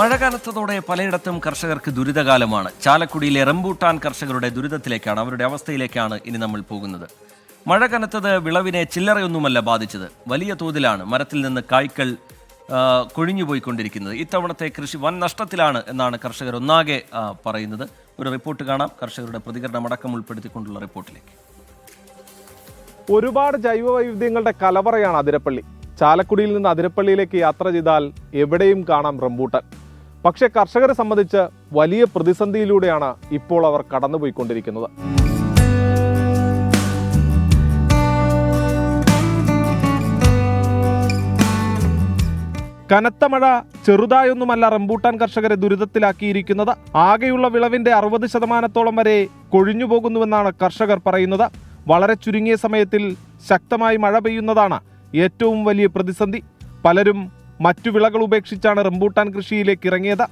മഴ കനത്തതോടെ പലയിടത്തും കർഷകർക്ക് ദുരിതകാലമാണ്. ചാലക്കുടിയിലെ റംബൂട്ടാൻ കർഷകരുടെ ദുരിതത്തിലേക്കാണ്, അവരുടെ അവസ്ഥയിലേക്കാണ് ഇനി നമ്മൾ പോകുന്നത്. മഴ കനത്തത് വിളവിനെ ചില്ലറയൊന്നുമല്ല ബാധിച്ചത്, വലിയ തോതിലാണ് മരത്തിൽ നിന്ന് കായ്കൾ കൊഴിഞ്ഞുപോയിക്കൊണ്ടിരിക്കുന്നത്. ഇത്തവണത്തെ കൃഷി വൻ നഷ്ടത്തിലാണ് എന്നാണ് കർഷകർ ഒന്നാകെ പറയുന്നത്. ഒരു റിപ്പോർട്ട് കാണാം, കർഷകരുടെ പ്രതികരണം അടക്കം ഉൾപ്പെടുത്തിക്കൊണ്ടുള്ള റിപ്പോർട്ടിലേക്ക്. ഒരുപാട് ജൈവ വൈവിധ്യങ്ങളുടെ കലവറയാണ് അതിരപ്പള്ളി. ചാലക്കുടിയിൽ നിന്ന് അതിരപ്പള്ളിയിലേക്ക് യാത്ര ചെയ്താൽ എവിടെയും കാണാം റംബൂട്ടാൻ. പക്ഷേ കർഷകരെ സംബന്ധിച്ച് വലിയ പ്രതിസന്ധിയിലൂടെയാണ് ഇപ്പോൾ അവർ കടന്നുപോയിക്കൊണ്ടിരിക്കുന്നത്. കനത്ത മഴ ചെറുതായൊന്നുമല്ല റംബൂട്ടാൻ കർഷകരെ ദുരിതത്തിലാക്കിയിരിക്കുന്നത്. ആകെയുള്ള വിളവിന്റെ 60% വരെ കൊഴിഞ്ഞു പോകുന്നുവെന്നാണ് കർഷകർ പറയുന്നത്. വളരെ ചുരുങ്ങിയ സമയത്തിൽ ശക്തമായി മഴ പെയ്യുന്നതാണ് ഏറ്റവും വലിയ പ്രതിസന്ധി. പലരും മറ്റു വിളകൾ ഉപേക്ഷിച്ചാണ് റംബൂട്ടാൻ കൃഷിയിലേക്ക് ഇറങ്ങിയത്.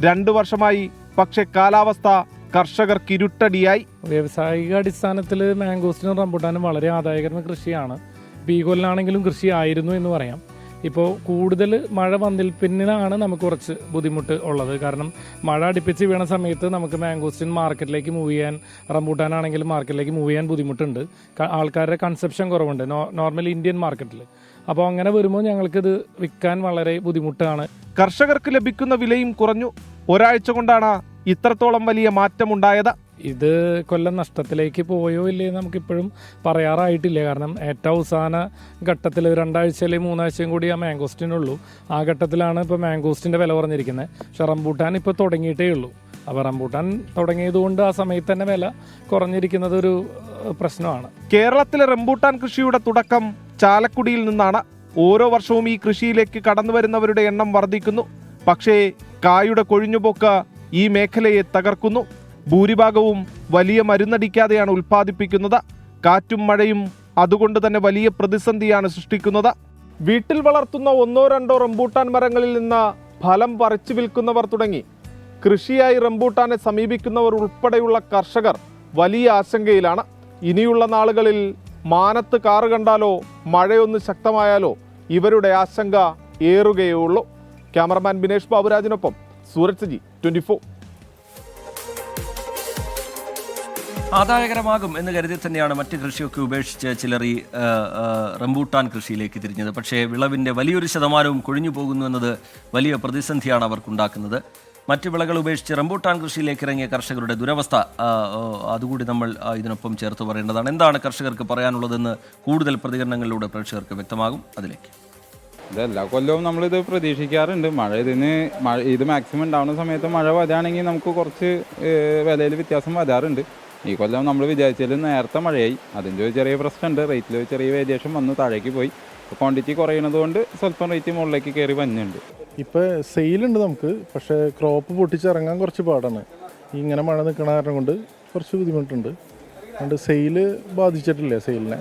2 വർഷമായി പക്ഷേ കാലാവസ്ഥ കർഷകർക്ക് ഇരുട്ടടിയായി. വ്യാവസായിക അടിസ്ഥാനത്തിൽ മാംഗോസ്റ്റിനും റംബൂട്ടാനും വളരെ ആദായകരമായ കൃഷിയാണ്. ഈ കൊല്ലാണെങ്കിലും കൃഷി ആയിരുന്നു എന്ന് പറയാം. ഇപ്പോൾ കൂടുതൽ മഴ വന്നിൽ പിന്നിലാണ് നമുക്ക് കുറച്ച് ബുദ്ധിമുട്ട് ഉള്ളത്. കാരണം മഴ അടുപ്പിച്ച് വീണ സമയത്ത് നമുക്ക് മാംഗോസ്റ്റിൻ മാർക്കറ്റിലേക്ക് മൂവ് ചെയ്യാൻ, റംബൂട്ടാനാണെങ്കിലും മാർക്കറ്റിലേക്ക് മൂവ് ചെയ്യാൻ ബുദ്ധിമുട്ടുണ്ട്. ആൾക്കാരുടെ കൺസെപ്ഷൻ കുറവുണ്ട് നോർമൽ ഇന്ത്യൻ മാർക്കറ്റിൽ. അപ്പോൾ അങ്ങനെ വരുമ്പോൾ ഞങ്ങൾക്കിത് വിൽക്കാൻ വളരെ ബുദ്ധിമുട്ടാണ്. കർഷകർക്ക് ലഭിക്കുന്ന വിലയും കുറഞ്ഞു. ഒരാഴ്ച കൊണ്ടാണ് ഇത്രത്തോളം വലിയ മാറ്റമുണ്ടായത്. ഇത് കൊല്ലം നഷ്ടത്തിലേക്ക് പോയോ ഇല്ലേ നമുക്കിപ്പോഴും പറയാറായിട്ടില്ല. കാരണം ഏറ്റവും അവസാന ഘട്ടത്തിൽ 2 ആഴ്ച അല്ലെങ്കിൽ 3 ആഴ്ചയും കൂടി ആ മാംഗോസ്റ്റിനുള്ളൂ. ആ ഘട്ടത്തിലാണ് ഇപ്പോൾ മാംഗോസ്റ്റിൻ്റെ വില കുറഞ്ഞിരിക്കുന്നത്. പക്ഷെ റംബൂട്ടാൻ ഇപ്പോൾ തുടങ്ങിയിട്ടേ ഉള്ളൂ. അപ്പോൾ റംബൂട്ടാൻ തുടങ്ങിയതുകൊണ്ട് ആ സമയത്ത് തന്നെ വില കുറഞ്ഞിരിക്കുന്നത് ഒരു പ്രശ്നമാണ്. കേരളത്തിലെ റംബൂട്ടാൻ കൃഷിയുടെ തുടക്കം ചാലക്കുടിയിൽ നിന്നാണ്. ഓരോ വർഷവും ഈ കൃഷിയിലേക്ക് കടന്നു വരുന്നവരുടെ എണ്ണം വർദ്ധിക്കുന്നു. പക്ഷേ കായുടെ കൊഴിഞ്ഞുപോക്ക് ഈ മേഖലയെ തകർക്കുന്നു. ഭൂരിഭാഗവും വലിയ മരുന്നടിക്കാതെയാണ് ഉൽപ്പാദിപ്പിക്കുന്നത്. കാറ്റും മഴയും അതുകൊണ്ട് തന്നെ വലിയ പ്രതിസന്ധിയാണ് സൃഷ്ടിക്കുന്നത്. വീട്ടിൽ വളർത്തുന്ന 1-2 റംബൂട്ടാൻ മരങ്ങളിൽ നിന്ന് ഫലം പറിച്ചു വിൽക്കുന്നവർ തുടങ്ങി കൃഷിയായി റംബൂട്ടാനെ സമീപിക്കുന്നവർ ഉൾപ്പെടെയുള്ള കർഷകർ വലിയ ആശങ്കയിലാണ്. ഇനിയുള്ള നാളുകളിൽ മാനത്ത് കാറ് കണ്ടാലോ മഴയൊന്ന് ശക്തമായാലോ ഇവരുടെ ആശങ്ക ഏറുകയേ ഉള്ളൂ. ക്യാമറമാൻ ബിനേഷ് ബാബുരാജിനൊപ്പം സൂരജ് സജി, 24. ആദായകരമാകും എന്ന് കരുതി തന്നെയാണ് മറ്റ് കൃഷിയൊക്കെ ഉപേക്ഷിച്ച് ചിലർ ഈ റംബൂട്ടാൻ കൃഷിയിലേക്ക് തിരിഞ്ഞത്. പക്ഷേ വിളവിൻ്റെ വലിയൊരു ശതമാനവും കൊഴിഞ്ഞു പോകുന്നു എന്നത് വലിയ പ്രതിസന്ധിയാണ് അവർക്കുണ്ടാക്കുന്നത്. മറ്റ് വിളകൾ ഉപേക്ഷിച്ച് റംബൂട്ടാൻ കൃഷിയിലേക്ക് ഇറങ്ങിയ കർഷകരുടെ ദുരവസ്ഥ അതുകൂടി നമ്മൾ ഇതിനൊപ്പം ചേർത്ത് പറയേണ്ടതാണ്. എന്താണ് കർഷകർക്ക് പറയാനുള്ളതെന്ന് കൂടുതൽ പ്രതികരണങ്ങളിലൂടെ പ്രേക്ഷകർക്ക് വ്യക്തമാകും. അതിലേക്ക് ഇതെല്ലാ കൊല്ലവും നമ്മളിത് പ്രതീക്ഷിക്കാറുണ്ട്. ഇത് മാക്സിമം ഉണ്ടാവുന്ന സമയത്ത് മഴ വരാണെങ്കിൽ നമുക്ക് കുറച്ച് വിലയിൽ വ്യത്യാസം വരാറുണ്ട്. ഈ കൊല്ലം നമ്മൾ വിചാരിച്ചാലും നേരത്തെ മഴയായി. അതിൻ്റെ ഒരു ചെറിയ പ്രശ്നമുണ്ട്. റേറ്റിൽ ചെറിയ വേരിയേഷൻ വന്നു, താഴേക്ക് പോയി. ക്വാണ്ടിറ്റി കുറയുന്നത് കൊണ്ട് സ്വല്പം റേറ്റ് മുകളിലേക്ക് കയറി വന്നിട്ടുണ്ട്. ഇപ്പോൾ സെയിലുണ്ട് നമുക്ക്, പക്ഷേ ക്രോപ്പ് പൊട്ടിച്ചിറങ്ങാൻ കുറച്ച് പാടാണ്. ഇങ്ങനെ മഴ നിൽക്കണ കാരണം കൊണ്ട് കുറച്ച് ബുദ്ധിമുട്ടുണ്ട്. അതുകൊണ്ട് സെയില് ബാധിച്ചിട്ടില്ല സെയിലിനെ.